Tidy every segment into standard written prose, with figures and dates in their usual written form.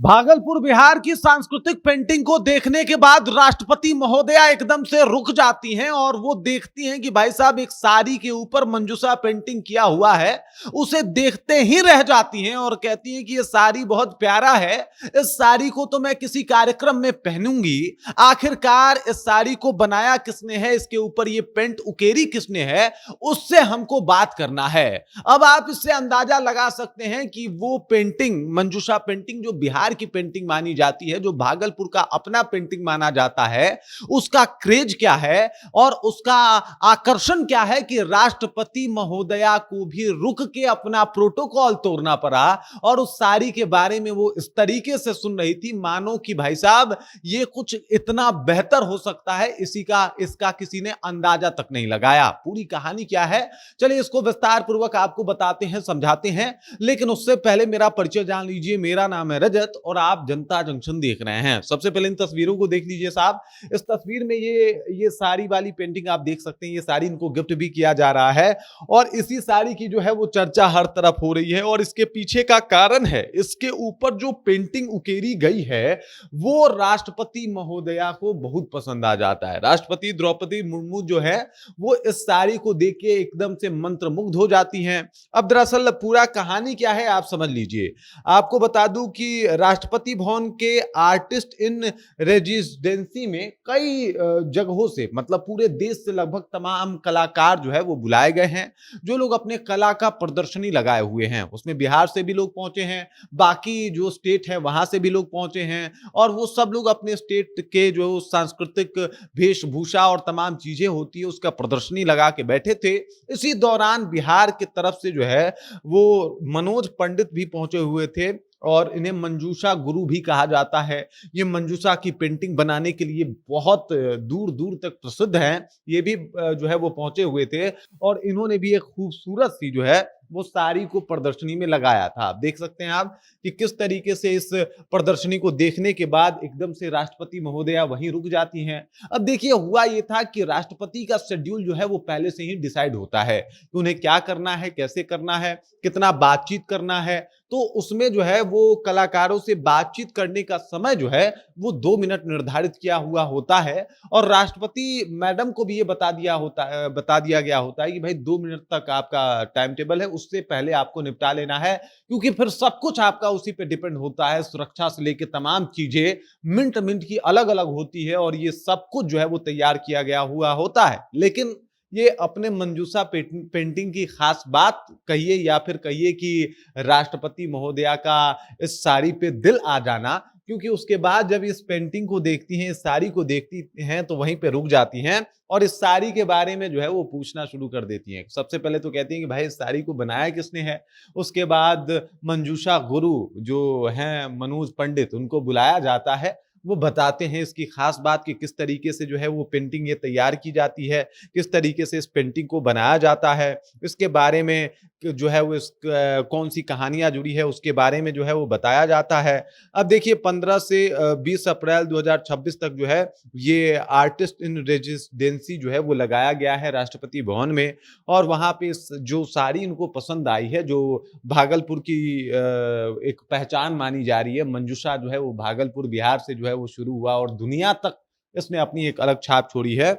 भागलपुर बिहार की सांस्कृतिक पेंटिंग को देखने के बाद राष्ट्रपति महोदया एकदम से रुक जाती हैं और वो देखती हैं कि भाई साहब एक साड़ी के ऊपर मंजूषा पेंटिंग किया हुआ है। उसे देखते ही रह जाती हैं और कहती हैं कि ये साड़ी बहुत प्यारा है, इस साड़ी को तो मैं किसी कार्यक्रम में पहनूंगी। आखिरकार इस साड़ी को बनाया किसने है, इसके ऊपर ये पेंट उकेरी किसने है, उससे हमको बात करना है। अब आप इससे अंदाजा लगा सकते हैं कि वो पेंटिंग मंजूषा पेंटिंग जो बिहार की पेंटिंग मानी जाती है, जो भागलपुर का अपना पेंटिंग माना जाता है, उसका क्रेज क्या है और उसका आकर्षण क्या है कि राष्ट्रपति महोदया को भी रुक के अपना प्रोटोकॉल तोड़ना पड़ा और उस साड़ी के बारे में वो इस तरीके से सुन रही थी मानो कि भाई साहब ये कुछ इतना बेहतर हो सकता है, इसका किसी ने अंदाजा तक नहीं लगाया। पूरी कहानी क्या है, चलिए इसको विस्तार पूर्वक आपको बताते हैं, समझाते हैं, लेकिन उससे पहले मेरा परिचय जान लीजिए। मेरा नाम है रजत और आप जनता जंक्शन देख रहे हैं। सबसे पहले इन तस्वीरों को देख लीजिए साहब। इस तस्वीर में ये साड़ी वाली पेंटिंग आप देख सकते हैं। ये साड़ी इनको गिफ्ट भी किया जा रहा है और इसी साड़ी की जो है वो चर्चा हर तरफ हो रही है और इसके पीछे का कारण है, इसके ऊपर जो पेंटिंग उकेरी गई है वो राष्ट्रपति महोदया को बहुत पसंद आ जाता है। राष्ट्रपति द्रौपदी मुर्मू जो है वो इस साड़ी को देख के एकदम से मंत्रमुग्ध हो जाती हैं। अब दरअसल पूरा कहानी क्या है आप समझ लीजिए। आपको बता दूं कि राष्ट्रपति भवन के आर्टिस्ट इन रेजिडेंसी में कई जगहों से, मतलब पूरे देश से लगभग तमाम कलाकार जो है वो बुलाए गए हैं, जो लोग अपने कला का प्रदर्शनी लगाए हुए हैं। उसमें बिहार से भी लोग पहुंचे हैं, बाकी जो स्टेट है वहां से भी लोग पहुंचे हैं और वो सब लोग अपने स्टेट के जो सांस्कृतिक वेशभूषा और तमाम चीजें होती है उसका प्रदर्शनी लगा के बैठे थे। इसी दौरान बिहार की तरफ से जो है वो मनोज पंडित भी पहुंचे हुए थे और इन्हें मंजूषा गुरु भी कहा जाता है। ये मंजूषा की पेंटिंग बनाने के लिए बहुत दूर दूर तक प्रसिद्ध हैं। ये भी जो है वो पहुंचे हुए थे और इन्होंने भी एक खूबसूरत सी जो है वो साड़ी को प्रदर्शनी में लगाया था। आप देख सकते हैं आप कि किस तरीके से इस प्रदर्शनी को देखने के बाद एकदम से राष्ट्रपति महोदया वहीं रुक जाती हैं। अब देखिए हुआ ये था कि राष्ट्रपति का शेड्यूल जो है वो पहले से ही डिसाइड होता है कि उन्हें क्या करना है, कैसे करना है, कितना बातचीत करना है। तो उसमें जो है वो कलाकारों से बातचीत करने का समय जो है वो 2 मिनट निर्धारित किया हुआ होता है और राष्ट्रपति मैडम को भी ये बता दिया गया होता है कि भाई 2 मिनट तक आपका टाइम टेबल है, उससे पहले आपको निपटा लेना है, क्योंकि फिर सब कुछ आपका उसी पे डिपेंड होता है। सुरक्षा से लेके तमाम चीजें मिनट मिनट की अलग अलग होती है और ये सब कुछ जो है वो तैयार किया गया हुआ होता है। लेकिन ये अपने मंजूषा पेंटिंग की खास बात कहिए या फिर कहिए कि राष्ट्रपति महोदया का इस साड़ी पे दिल आ जाना, क्योंकि उसके बाद जब इस पेंटिंग को देखती हैं, इस साड़ी को देखती हैं तो वहीं पे रुक जाती हैं और इस साड़ी के बारे में जो है वो पूछना शुरू कर देती हैं। सबसे पहले तो कहती हैं कि भाई इस साड़ी को बनाया किसने है। उसके बाद मंजूषा गुरु जो हैं मनोज पंडित, उनको बुलाया जाता है। वो बताते हैं इसकी खास बात कि किस तरीके से जो है वो पेंटिंग ये तैयार की जाती है, किस तरीके से इस पेंटिंग को बनाया जाता है, इसके बारे में जो है वो कौन सी कहानियां जुड़ी है उसके बारे में जो है वो बताया जाता है। अब देखिए 15 से 20 अप्रैल 2026 तक जो है ये आर्टिस्ट इन रेजिडेंसी जो है वो लगाया गया है राष्ट्रपति भवन में और वहां पे जो साड़ी इनको पसंद आई है, जो भागलपुर की एक पहचान मानी जा रही है, मंजूषा जो है वो भागलपुर बिहार से जो है वो शुरू हुआ और दुनिया तक इसने अपनी एक अलग छाप छोड़ी है,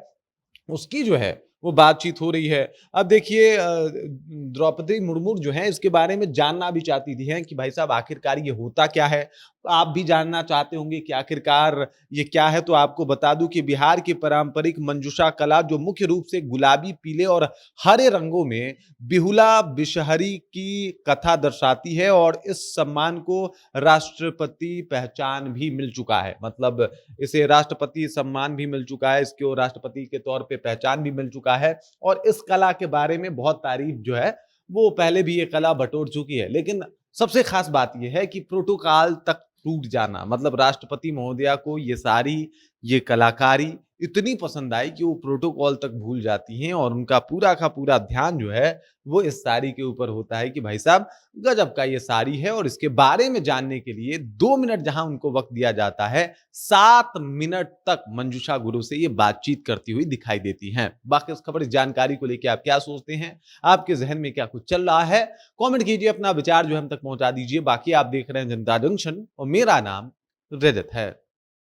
उसकी जो है वो बातचीत हो रही है। अब देखिए द्रौपदी मुर्मू जो है इसके बारे में जानना भी चाहती थी हैं कि भाई साहब आखिरकार ये होता क्या है। आप भी जानना चाहते होंगे कि आखिरकार ये क्या है, तो आपको बता दूं कि बिहार की पारंपरिक मंजूषा कला जो मुख्य रूप से गुलाबी, पीले और हरे रंगों में बिहुला बिशहरी की कथा दर्शाती है और इस सम्मान को राष्ट्रपति पहचान भी मिल चुका है। मतलब इसे राष्ट्रपति सम्मान भी मिल चुका है, इसको राष्ट्रपति के तौर पे पहचान भी मिल चुका है और इस कला के बारे में बहुत तारीफ जो है वो पहले भी ये कला बटोर चुकी है। लेकिन सबसे खास बात यह है कि प्रोटोकॉल तक टूट जाना, मतलब राष्ट्रपति महोदया को ये सारी ये कलाकारी इतनी पसंद आई कि वो प्रोटोकॉल तक भूल जाती हैं और उनका पूरा का पूरा ध्यान जो है वो इस साड़ी के ऊपर होता है कि भाई साहब गजब का ये साड़ी है। और इसके बारे में जानने के लिए 2 मिनट जहां उनको वक्त दिया जाता है, 7 मिनट तक मंजूषा गुरु से ये बातचीत करती हुई दिखाई देती हैं। बाकी इस खबर, इस जानकारी को लेकर आप क्या सोचते हैं, आपके जहन में क्या कुछ चल रहा है, कमेंट कीजिए, अपना विचार जो हम तक पहुंचा दीजिए। बाकी आप देख रहे हैं जनता जंक्शन और मेरा नाम रजत है।